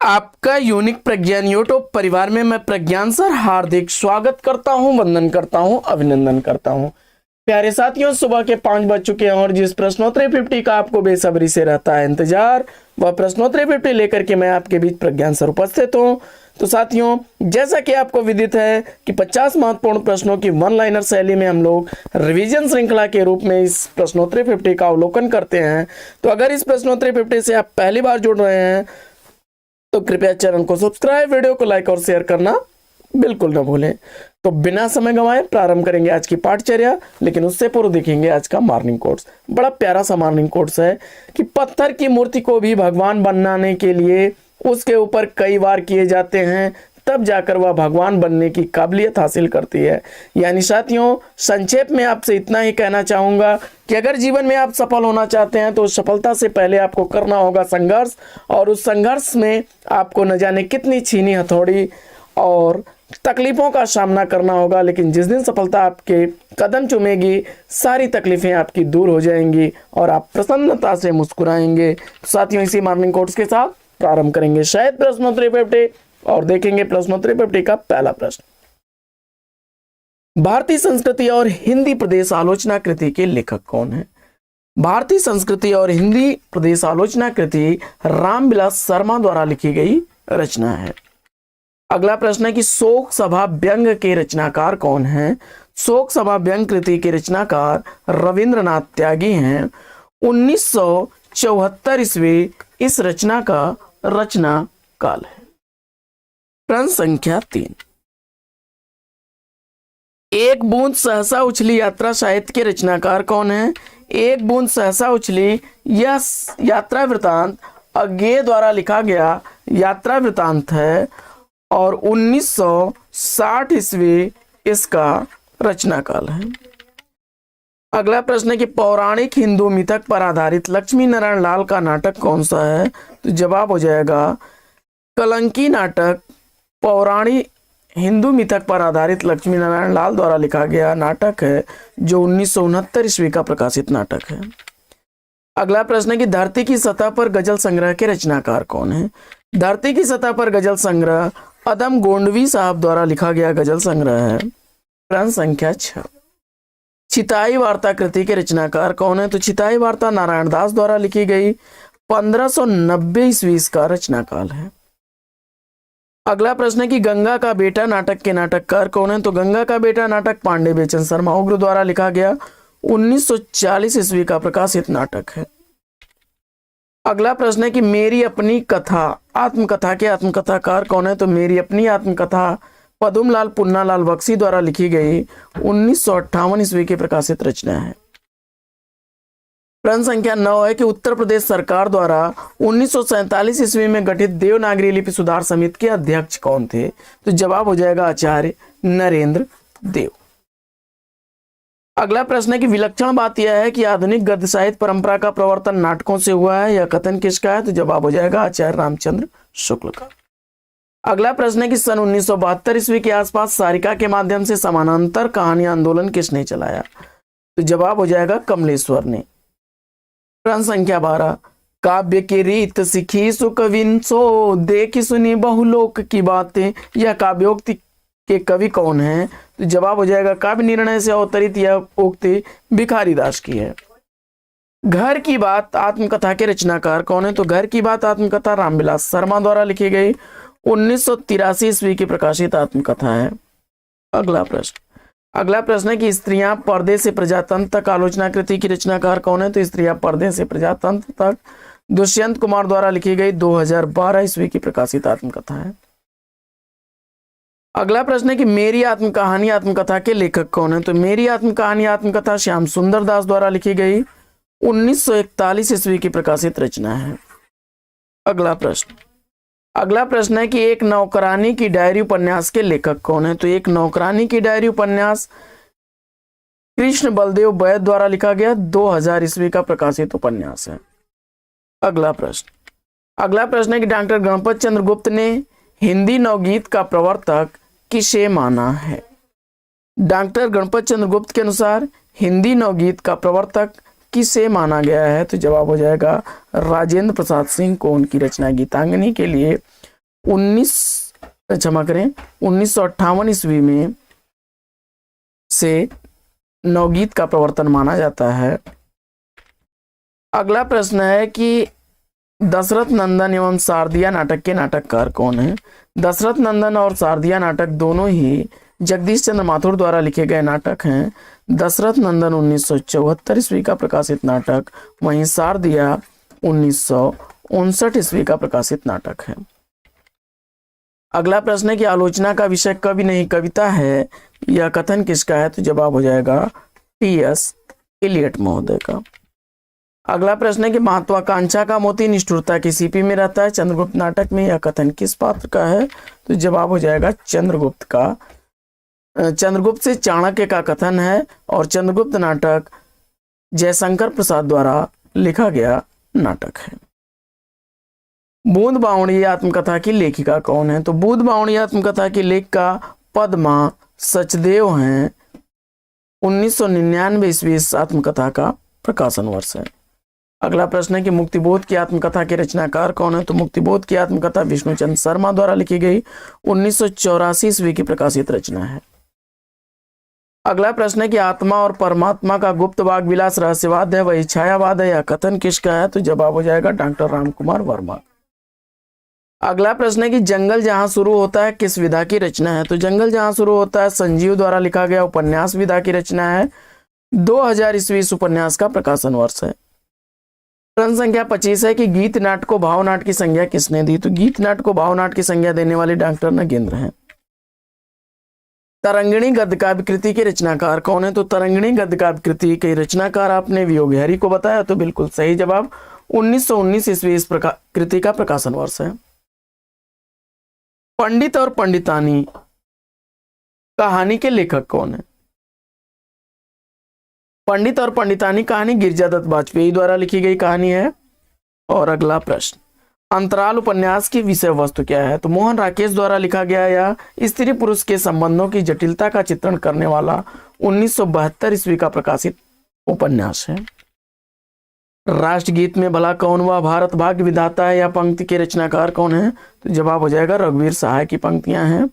आपका यूनिक प्रज्ञान यूट्यूब परिवार में मैं प्रज्ञान सर हार्दिक स्वागत करता हूं, वंदन करता हूं, अभिनंदन करता हूं। प्यारे साथियों, सुबह के 5 बज चुके हैं और जिस प्रश्नोत्तरी 50 का आपको बेसब्री से रहता है इंतजार, वह प्रश्नोत्तरी 50 लेकर के मैं आपके बीच प्रज्ञान सर उपस्थित हूं। तो साथियों, जैसा कि आपको विदित है कि 50 महत्वपूर्ण प्रश्नों की वन लाइनर शैली में हम लोग रिवीजन श्रृंखला के रूप में इस प्रश्नोत्तरी 50 का अवलोकन करते हैं। तो अगर इस प्रश्नोत्तरी 50 से आप पहली बार जुड़ रहे हैं तो कृपया चैनल को सब्सक्राइब, वीडियो को लाइक और शेयर करना बिल्कुल ना भूलें। तो बिना समय गंवाए प्रारंभ करेंगे आज की पाठचर्या, लेकिन उससे पूर्व देखेंगे आज का मॉर्निंग कोट्स। बड़ा प्यारा सा मॉर्निंग कोट्स है कि पत्थर की मूर्ति को भी भगवान बनाने के लिए उसके ऊपर कई बार किए जाते हैं, तब जाकर वह भगवान बनने की काबिलियत हासिल करती है। यानी साथियों, संक्षेप में आपसे इतना ही कहना चाहूंगा कि अगर जीवन में आप सफल होना चाहते हैं तो सफलता से पहले आपको करना होगा संघर्ष, और उस संघर्ष में आपको न जाने कितनी छीनी हथौड़ी और तकलीफों का सामना करना होगा, लेकिन जिस दिन सफलता आपके कदम चूमेगी सारी तकलीफें आपकी दूर हो जाएंगी और आप प्रसन्नता से मुस्कुराएंगे। साथियों, इसी मॉर्निंग कोट्स के साथ प्रारंभ करेंगे शायद प्रश्नोत्तरी 50 और देखेंगे प्रश्नोत्तरी 50 का पहला प्रश्न। भारतीय संस्कृति और हिंदी प्रदेश आलोचना कृति के लेखक कौन है? भारतीय संस्कृति और हिंदी प्रदेश आलोचना कृति रामविलास शर्मा द्वारा लिखी गई रचना है। अगला प्रश्न है कि शोक सभा व्यंग के रचनाकार कौन है? शोक सभा व्यंग कृति के रचनाकार रविंद्रनाथ त्यागी हैं। 1974 ईस्वी इस रचना का रचना काल है। प्रश्न संख्या 3, एक बूंद सहसा उछली यात्रा साहित्य के रचनाकार कौन है? एक बूंद सहसा उछली यह यात्रा वृतांत अज्ञेय द्वारा लिखा गया यात्रा वृतांत है और 1960 ईस्वी इसका रचना काल है। अगला प्रश्न है कि पौराणिक हिंदू मिथक पर आधारित लक्ष्मी नारायण लाल का नाटक कौन सा है? तो जवाब हो जाएगा कलंकी नाटक। पौराणिक हिंदू मिथक पर आधारित लक्ष्मी नारायण लाल द्वारा लिखा गया नाटक है, जो 1969 ईस्वी का प्रकाशित नाटक है। अगला प्रश्न है कि धरती की सतह पर गजल संग्रह के रचनाकार कौन है? धरती की सतह पर गजल संग्रह अदम गोंडवी साहब द्वारा लिखा गया गजल संग्रह है। प्रश्न संख्या 6, चिताई वार्ता कृति के रचनाकार कौन है? तो चिताई वार्ता नारायण दास द्वारा लिखी गई 1590 ईस्वी का रचना काल है। अगला प्रश्न है कि गंगा का बेटा नाटक के नाटककार कौन है? तो गंगा का बेटा नाटक पांडे बेचन शर्मा उग्र द्वारा लिखा गया 1940 ईस्वी का प्रकाशित नाटक है। अगला प्रश्न है कि मेरी अपनी कथा आत्मकथा के आत्मकथाकार कौन है? तो मेरी अपनी आत्मकथा पदुमलाल पुन्नालाल बख्शी द्वारा लिखी गई 1958 ईस्वी की प्रकाशित रचना है। प्रश्न संख्या 9 है कि उत्तर प्रदेश सरकार द्वारा 1947 ईस्वी में गठित देवनागरी लिपि सुधार समिति के अध्यक्ष कौन थे? तो जवाब हो जाएगा आचार्य नरेंद्र देव। अगला प्रश्न है कि विलक्षण बात यह है कि आधुनिक गद्य साहित्य परंपरा का प्रवर्तन नाटकों से हुआ है, यह कथन किसका है? तो जवाब हो जाएगा आचार्य रामचंद्र शुक्ल का। अगला प्रश्न है कि सन 1972 ईस्वी के आसपास सारिका के माध्यम से समानांतर कहानी आंदोलन किसने चलाया? तो जवाब हो जाएगा कमलेश्वर ने। प्रश्न संख्या 12, काव्य की रीत सीखी सुकविन सो देखी सुनी बहुलोक की बातें, यह काव्योक्ति के कवि कौन है? तो जवाब हो जाएगा काव्य निर्णय से अवतरित यह उक्ति भिखारी दास की है। घर की बात आत्मकथा के रचनाकार कौन है? तो घर की बात आत्मकथा रामविलास शर्मा द्वारा लिखी गई 1983 ईस्वी की प्रकाशित आत्मकथा है। अगला प्रश्न है कि स्त्रियां पर्दे से प्रजातंत्र तक आलोचना कृति की रचनाकार कौन है? तो स्त्रियां पर्दे से प्रजातंत्र तक दुष्यंत कुमार द्वारा लिखी गई 2012 ईस्वी की प्रकाशित आत्मकथा है। अगला प्रश्न है कि मेरी आत्मकहानी आत्मकथा के लेखक कौन है? तो मेरी आत्मकहानी आत्मकथा श्याम सुंदर दास द्वारा लिखी गई 1941 ईस्वी की प्रकाशित रचना है। अगला प्रश्न है कि एक नौकरानी की डायरी उपन्यास के लेखक कौन है? तो एक नौकरानी की डायरी उपन्यास कृष्ण बलदेव बैद द्वारा लिखा गया 2000 ईस्वी का प्रकाशित उपन्यास है। अगला प्रश्न है कि डॉक्टर गणपत चंद्र गुप्त ने हिंदी नवगीत का प्रवर्तक किसे माना है? डॉक्टर गणपत चंद्र गुप्त के अनुसार हिंदी नवगीत का प्रवर्तक किसे माना गया है? तो जवाब हो जाएगा राजेंद्र प्रसाद सिंह को उनकी रचना गीतांजलि के लिए 1958 ईस्वी में से नवगीत का प्रवर्तन माना जाता है। अगला प्रश्न है कि दशरथ नंदन एवं शारदिया नाटक के नाटककार कौन है? दशरथ नंदन और शारदिया नाटक दोनों ही जगदीश चंद्र माथुर द्वारा लिखे गए नाटक हैं। दशरथ नंदन 1974 ईस्वी का प्रकाशित नाटक, वहीं शारदिया 1959 ईस्वी का प्रकाशित नाटक है। अगला प्रश्न है कि आलोचना का विषय कवि नहीं कविता है, यह कथन किसका है? तो जवाब हो जाएगा टी.एस. इलियट महोदय का। अगला प्रश्न है कि महत्वाकांक्षा का मोती निष्ठुरता की सीपी में रहता है चंद्रगुप्त नाटक में, यह कथन किस पात्र का है? तो जवाब हो जाएगा चंद्रगुप्त का। चंद्रगुप्त से चाणक्य का कथन है और चंद्रगुप्त नाटक जयशंकर प्रसाद द्वारा लिखा गया नाटक है। बूंद बावड़ी आत्मकथा की लेखिका कौन है? तो बूंद बावड़ी आत्मकथा की लेखिका पद्मा सचदेव हैं। 1999 ईस्वी इस आत्मकथा का प्रकाशन वर्ष है। अगला प्रश्न है कि मुक्तिबोध की आत्मकथा के रचनाकार कौन है? तो मुक्तिबोध की आत्मकथा विष्णुचंद्र शर्मा द्वारा लिखी गई 1984 ईस्वी की प्रकाशित रचना है। अगला प्रश्न है कि आत्मा और परमात्मा का गुप्त वाग विलास रहस्यवाद है, वही छायावाद है, यह कथन किसका है? तो जवाब हो जाएगा डॉक्टर रामकुमार वर्मा। अगला प्रश्न है कि जंगल जहां शुरू होता है किस विधा की रचना है? तो जंगल जहां शुरू होता है संजीव द्वारा लिखा गया उपन्यास विधा की रचना है। 2000 ईस्वी इस उपन्यास का प्रकाशन वर्ष है। प्रश्न संख्या 25 है कि गीत नाट को भावनाट की संज्ञा किसने दी? तो गीत नाट को भावनाट की संज्ञा देने वाले डॉक्टर नगेंद्र हैं। तरंगिणी गद्य काव्य कृति के रचनाकार कौन है? तो तरंगिणी गद्य काव्य कृति के रचनाकार आपने वियोग हरि को बताया, तो बिल्कुल सही जवाब। 1919 ईस्वी इस कृति का प्रकाशन वर्ष है। पंडित और पंडितानी कहानी के लेखक कौन है? पंडित और पंडितानी कहानी गिरिजादत्त बाजपेयी द्वारा लिखी गई कहानी है। और अगला प्रश्न, अंतराल उपन्यास की विषय वस्तु क्या है? तो मोहन राकेश द्वारा लिखा गया या स्त्री पुरुष के संबंधों की जटिलता का चित्रण करने वाला 1972 ईस्वी का प्रकाशित उपन्यास है। राष्ट्रगीत में भला कौन हुआ भारत भाग्य विधाता है, या पंक्ति के रचनाकार कौन है? तो जवाब हो जाएगा रघुवीर सहाय की पंक्तियां हैं।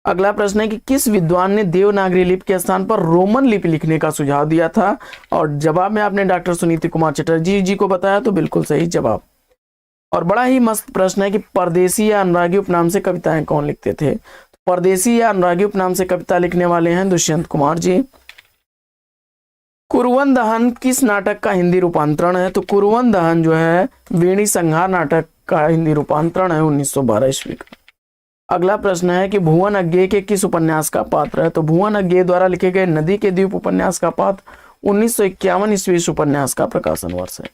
अगला प्रश्न है कि किस विद्वान ने देवनागरी लिपि के स्थान पर रोमन लिपि लिखने का सुझाव दिया था? और जवाब में आपने डॉक्टर सुनीति कुमार चटर्जी जी को बताया, तो बिल्कुल सही जवाब। और बड़ा ही मस्त प्रश्न है कि परदेसी या अनुरागी उपनाम से कविताएं कौन लिखते थे? परदेसी या अनुरागी उपनाम से कविता लिखने वाले हैं दुष्यंत कुमार जी। कुरुवन दहन किस नाटक का हिंदी रूपांतरण है? तो कुरुवन दहन जो है वेणी संहार नाटक का हिंदी रूपांतरण है 1912 ईस्वी का। अगला प्रश्न है कि भुवन अज्ञेय के किस उपन्यास का पात्र है? तो भुवन अज्ञेय द्वारा लिखे गए नदी के द्वीप उपन्यास का पात्र 1951 ईस्वी इस उपन्यास का प्रकाशन वर्ष है।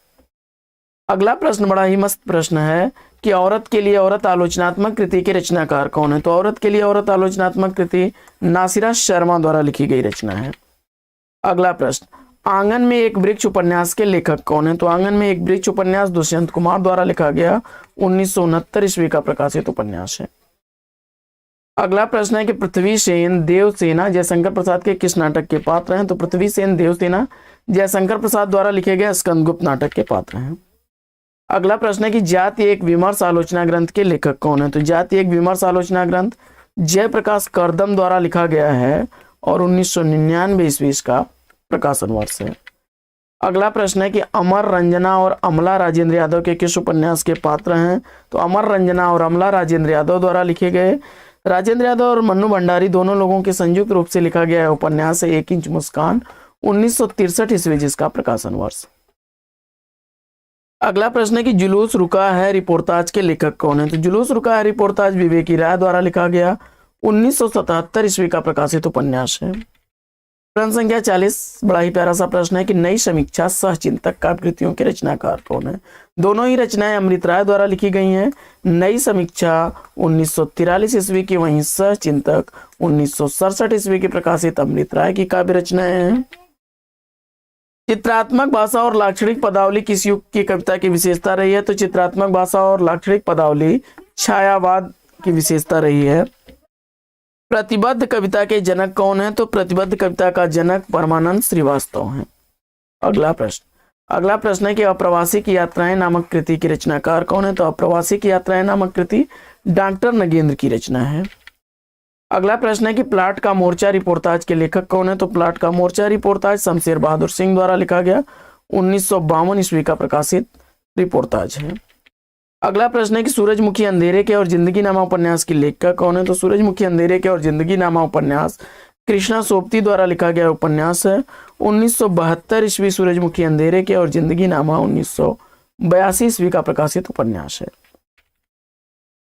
अगला प्रश्न बड़ा ही मस्त प्रश्न है कि औरत के लिए औरत आलोचनात्मक कृति के रचनाकार कौन है? तो औरत के लिए औरत आलोचनात्मक कृति नासिरा शर्मा द्वारा लिखी गई रचना है। अगला प्रश्न, आंगन में एक वृक्ष उपन्यास के लेखक कौन है? तो आंगन में एक वृक्ष उपन्यास दुष्यंत कुमार द्वारा लिखा गया 1969 ईस्वी का प्रकाशित उपन्यास है। अगला प्रश्न है कि पृथ्वी सेन देवसेना जयशंकर प्रसाद के किस नाटक के पात्र हैं? तो पृथ्वी सेन देवसेना जयशंकर प्रसाद द्वारा लिखे गए स्कंदगुप्त नाटक के पात्र हैं। अगला प्रश्न है कि जाति एक विमर्श आलोचना ग्रंथ के लेखक कौन है? तो जाति एक विमर्श आलोचना ग्रंथ जयप्रकाश करदम द्वारा लिखा गया है और 1999 ईस्वी इसका प्रकाशन वर्ष है। अगला प्रश्न है कि अमर रंजना और अमला राजेंद्र यादव के किस उपन्यास के पात्र हैं? तो अमर रंजना और अमला राजेंद्र यादव द्वारा लिखे गए, राजेंद्र यादव और मन्नू भंडारी दोनों लोगों के संयुक्त रूप से लिखा गया उपन्यास है 1 इंच मुस्कान 1963 ईस्वी जिसका प्रकाशन वर्ष। अगला प्रश्न है कि जुलूस रुका है रिपोर्ताज के लेखक कौन है? तो जुलूस रुका है रिपोर्ताज विवेकी राय द्वारा लिखा गया 1977 ईस्वी का प्रकाशित उपन्यास है। प्रश्न संख्या 40 बड़ा ही प्यारा सा प्रश्न है कि नई समीक्षा सहचिंतक काव्य कृतियों के रचनाकार कौन है? दोनों ही रचनाएं अमृत राय द्वारा लिखी गई हैं। नई समीक्षा 1943 ईस्वी की, वहीं सहचिंतक 1967 ईस्वी की प्रकाशित अमृत राय की काव्य रचनाएं हैं। चित्रात्मक भाषा और लाक्षणिक पदावली किस युग की कविता की विशेषता रही है? तो चित्रात्मक भाषा और लाक्षणिक पदावली छायावाद की विशेषता रही है। प्रतिबद्ध कविता के जनक कौन है? तो प्रतिबद्ध कविता का जनक परमानंद श्रीवास्तव हैं। अगला प्रश्न है कि अप्रवासी की यात्राएं नामक कृति की रचनाकार कौन है? तो अप्रवासी की यात्राएं नामक कृति डॉक्टर नगेंद्र की रचना है। अगला प्रश्न है कि प्लाट का मोर्चा रिपोर्टाज के लेखक कौन है? तो प्लाट का मोर्चा रिपोर्टाज शमशेर बहादुर सिंह द्वारा लिखा गया 1952 ईस्वी का प्रकाशित रिपोर्टाज है। अगला प्रश्न है कि सूरजमुखी अंधेरे के और जिंदगी नामा उपन्यास की लेखक कौन है? तो सूरजमुखी अंधेरे के और जिंदगी नामा उपन्यास कृष्णा सोबती द्वारा लिखा गया उपन्यास है 1972 ईस्वी। सूरजमुखी अंधेरे के और जिंदगी नामा 1982 ईस्वी का प्रकाशित उपन्यास है।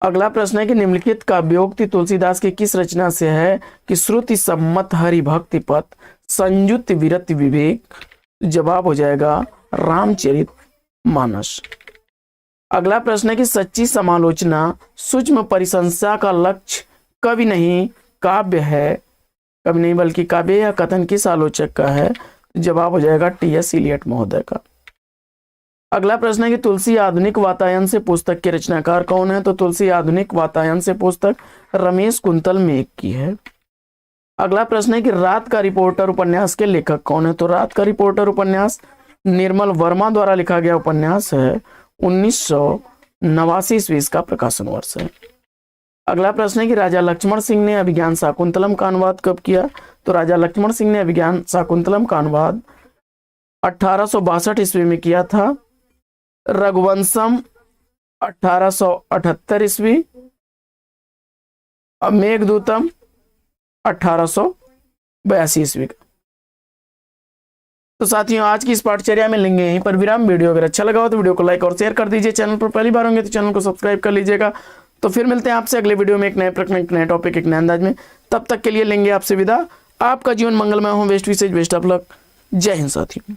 अगला प्रश्न है कि निम्नलिखित काव्योक्ति तुलसीदास की किस रचना से है? कि श्रुति सम्मत हरि भक्ति पथ संयुक्त विरति विवेक। जवाब हो जाएगा रामचरित मानस। अगला प्रश्न है कि सच्ची समालोचना सूक्ष्म परिसंख्या का लक्ष्य कवि नहीं काव्य है। कवि नहीं बल्कि काव्य या कथन किस आलोचक का है? जवाब हो जाएगा टी.एस. इलियट महोदय का। अगला प्रश्न है कि तुलसी आधुनिक वातायन से पुस्तक के रचनाकार कौन है? तो तुलसी आधुनिक वातायन से पुस्तक रमेश कुंतल मेघ की है। अगला प्रश्न है कि रात का रिपोर्टर उपन्यास के लेखक कौन है? तो रात का रिपोर्टर उपन्यास निर्मल वर्मा द्वारा लिखा गया उपन्यास है 1989 ईस्वी का प्रकाशन वर्ष है। अगला प्रश्न है कि राजा लक्ष्मण सिंह ने अभिज्ञान शाकुंतलम का अनुवाद कब किया? तो राजा लक्ष्मण सिंह ने अभिज्ञान शाकुंतलम का अनुवाद 1862 ईस्वी में किया था। रघुवंशम 1878 ईस्वी, मेघदूतम 1882 ईस्वी का। तो साथियों आज की इस पाठचर्या में लेंगे यहीं पर विराम। वीडियो अगर अच्छा लगा हो तो वीडियो को लाइक और शेयर कर दीजिए। चैनल पर पहली बार होंगे तो चैनल को सब्सक्राइब कर लीजिएगा। तो फिर मिलते हैं आपसे अगले वीडियो में एक नए प्रश्न, एक नए टॉपिक, एक नए अंदाज में। तब तक के लिए लेंगे आपसे विदा। आपका जीवन मंगलमय हो। बेस्ट विशेष, बेस्ट ऑफ लक। जय हिंद साथियों।